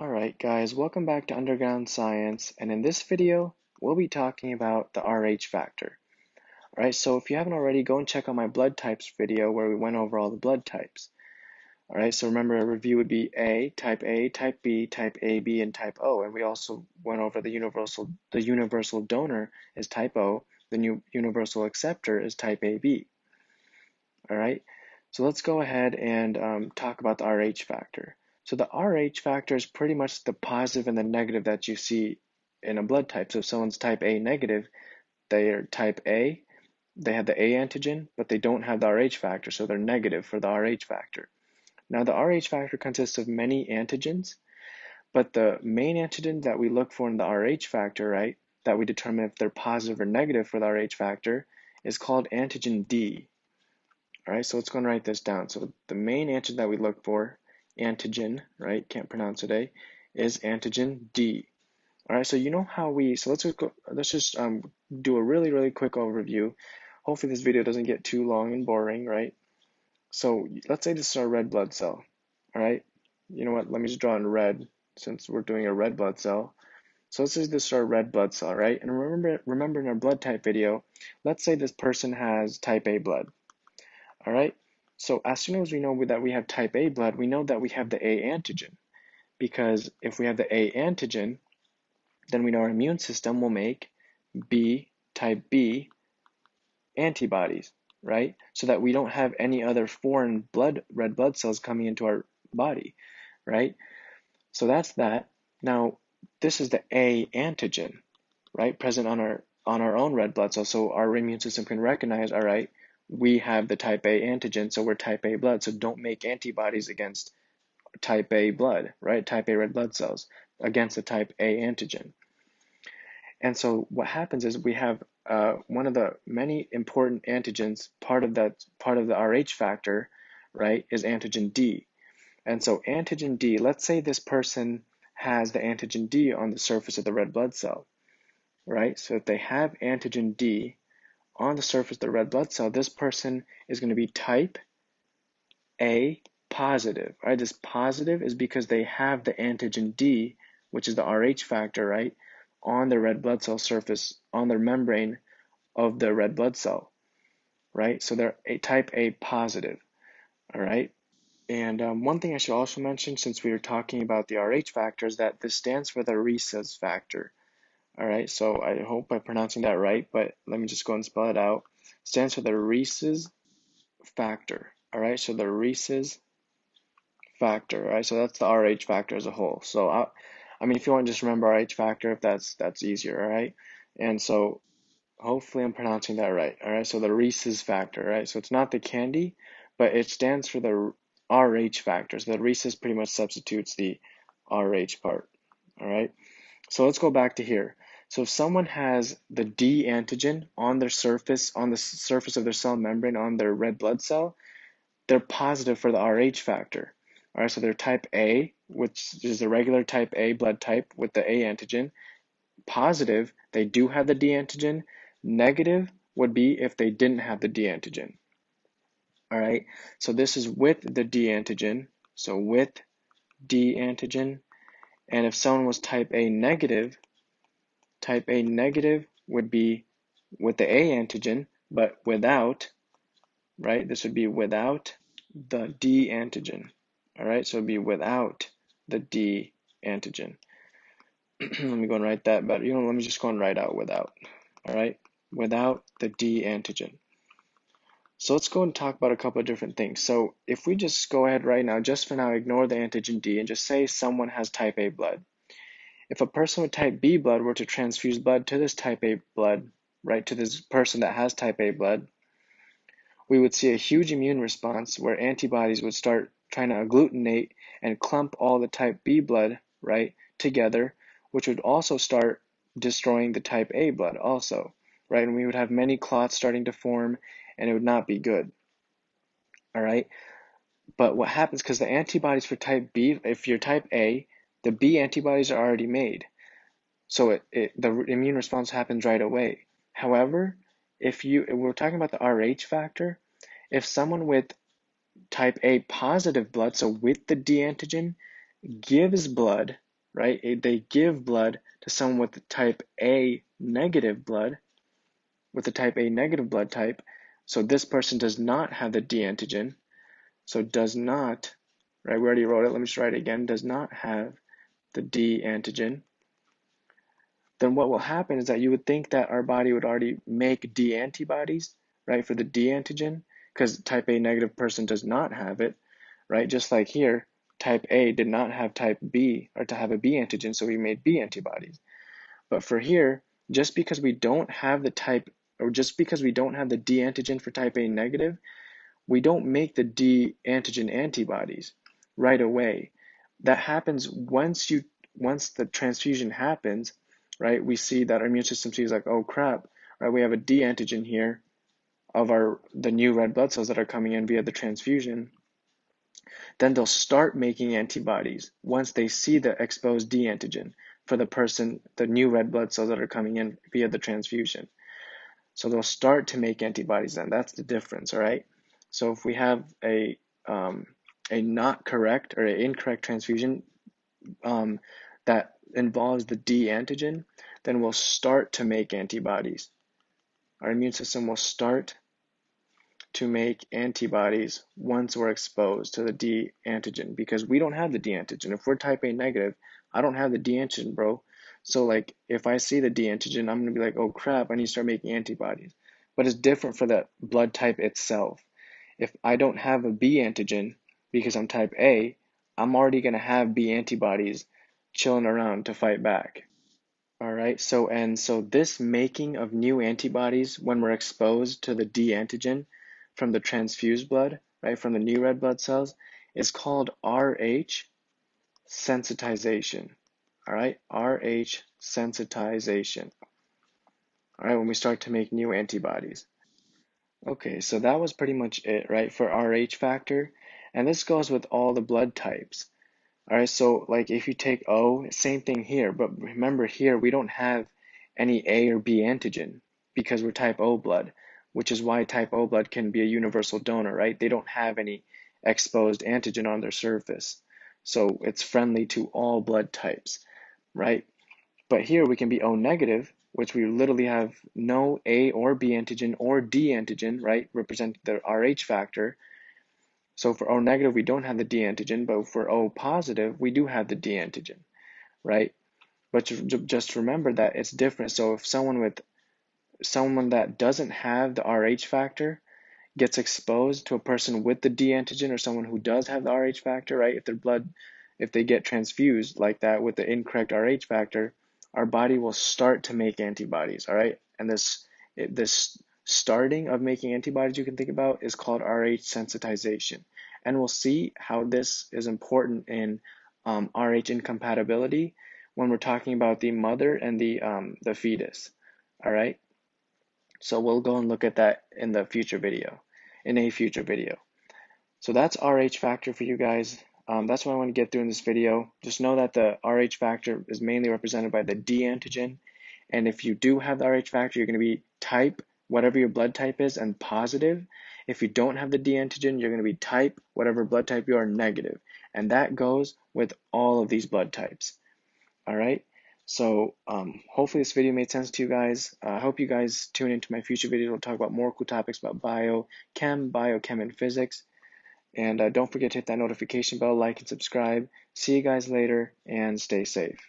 Alright guys, welcome back to Underground Science, and in this video, we'll be talking about the Rh factor. Alright, so if you haven't already, go and check out my blood types video where we went over all the blood types. Alright, so remember a review would be A, type B, type AB, and type O, and we also went over the universal donor is type O, the universal acceptor is type AB. Alright, so let's go ahead and talk about the Rh factor. So the Rh factor is pretty much the positive and the negative that you see in a blood type. So if someone's type A negative, they are type A, they have the A antigen, but they don't have the Rh factor, so they're negative for the Rh factor. Now the Rh factor consists of many antigens, but the main antigen that we look for in the Rh factor, right, that we determine if they're positive or negative for the Rh factor, is called antigen D. Alright, so let's go and write this down. So the main antigen that we look for, antigen, right, can't pronounce it, is antigen D. Alright, so you know how so let's just do a really quick overview. Hopefully this video doesn't get too long and boring, right? So let's say this is our red blood cell. Alright, you know what, let me just draw in red since we're doing a red blood cell. So let's say this is our red blood cell, right? And remember in our blood type video, let's say this person has type A blood. All right, so as soon as we know that we have type A blood, we know that we have the A antigen, because if we have the A antigen, then we know our immune system will make type B antibodies, right? So that we don't have any other foreign red blood cells coming into our body, right? So that's that. Now, this is the A antigen, right, present on our own red blood cells, so our immune system can recognize, all right, we have the type A antigen, so we're type A blood, so don't make antibodies against type A blood, right? Type A red blood cells against the type A antigen. And so what happens is we have one of the many important antigens, part of the Rh factor, right, is antigen D. And so antigen D, let's say this person has the antigen D on the surface of the red blood cell, right? So if they have antigen D on the surface of the red blood cell, this person is going to be type A positive, right? This positive is because they have the antigen D, which is the Rh factor, right, on the red blood cell surface, on the membrane of the red blood cell, right? So they're a type A positive, all right? And one thing I should also mention, since we were talking about the Rh factor, is that this stands for the rhesus factor. All right, so I hope I'm pronouncing that right, but let me just go and spell it out. It stands for the rhesus factor. All right, so the rhesus factor. All right, so that's the Rh factor as a whole. So I mean, if you want to just remember Rh factor, if that's easier. All right, and so hopefully I'm pronouncing that right. All right, so the rhesus factor. Right, so it's not the candy, but it stands for the Rh factor. So the rhesus pretty much substitutes the Rh part. All right, so let's go back to here. So if someone has the D antigen on the surface of their cell membrane on their red blood cell, they're positive for the Rh factor. All right, so they're type A, which is the regular type A blood type with the A antigen. Positive, they do have the D antigen. Negative would be if they didn't have the D antigen. All right, so this is with the D antigen. So with D antigen. And if someone was type A negative would be with the A antigen, but without, right? This would be without the D antigen. All right, so it'd be without the D antigen. Let me go and write that better. Let me just go and write out without. All right, without the D antigen. So let's go and talk about a couple of different things. So if we just go ahead right now, just for now, ignore the antigen D and just say someone has type A blood. If a person with type B blood were to transfuse blood to this type A blood, right, to this person that has type A blood, we would see a huge immune response where antibodies would start trying to agglutinate and clump all the type B blood, right, together, which would also start destroying the type A blood also, right? And we would have many clots starting to form, and it would not be good, all right? But what happens, because the antibodies for type B, if you're type A, the B antibodies are already made. So the immune response happens right away. However, if we're talking about the Rh factor, if someone with type A positive blood, so with the D antigen, gives blood, right? They give blood to someone with the type A negative blood, with the type A negative blood type. So this person does not have the D antigen. So does not, right? We already wrote it. Let me just write it again. Does not have the D antigen. Then what will happen is that you would think that our body would already make D antibodies, right, for the D antigen, because type A negative person does not have it, right? Just like here, type A did not have type B or to have a B antigen, so we made B antibodies. But for here, just because we don't have the type, or just because we don't have the D antigen for type A negative, we don't make the D antigen antibodies right away. That happens once the transfusion happens, right? We see that our immune system sees like, oh crap, right? We have a D antigen here of the new red blood cells that are coming in via the transfusion. Then they'll start making antibodies once they see the exposed D antigen for the new red blood cells that are coming in via the transfusion. So they'll start to make antibodies then. That's the difference, all right? So if we have a not correct or an incorrect transfusion that involves the D antigen, then we'll start to make antibodies. Our immune system will start to make antibodies once we're exposed to the D antigen because we don't have the D antigen. If we're type A negative, I don't have the D antigen, bro. So like if I see the D antigen, I'm gonna be like, oh crap, I need to start making antibodies. But it's different for the blood type itself. If I don't have a B antigen because I'm type A, I'm already gonna have B antibodies chilling around to fight back. All right, so this making of new antibodies when we're exposed to the D antigen from the transfused blood, right, from the new red blood cells, is called RH sensitization. All right, RH sensitization. All right, when we start to make new antibodies. Okay, so that was pretty much it, right, for RH factor. And this goes with all the blood types. All right, so like if you take O, same thing here, but remember here we don't have any A or B antigen because we're type O blood, which is why type O blood can be a universal donor, right? They don't have any exposed antigen on their surface. So it's friendly to all blood types, right? But here we can be O negative, which we literally have no A or B antigen or D antigen, right? Represent the RH factor. So for O negative, we don't have the D antigen, but for O positive, we do have the D antigen, right? But just remember that it's different. So if someone that doesn't have the RH factor gets exposed to a person with the D antigen or someone who does have the RH factor, right? If they get transfused like that with the incorrect RH factor, our body will start to make antibodies, all right? And this starting of making antibodies you can think about is called RH sensitization. And we'll see how this is important in RH incompatibility when we're talking about the mother and the fetus, all right? So we'll go and look at that in a future video. So that's RH factor for you guys. That's what I want to get through in this video. Just know that the RH factor is mainly represented by the D antigen. And if you do have the RH factor, you're going to be type, whatever your blood type is, and positive. If you don't have the D antigen, you're going to be type, whatever blood type you are, negative. And that goes with all of these blood types. All right. So hopefully this video made sense to you guys. I hope you guys tune into my future videos. We'll talk about more cool topics about biochem, and physics. And don't forget to hit that notification bell, like, and subscribe. See you guys later, and stay safe.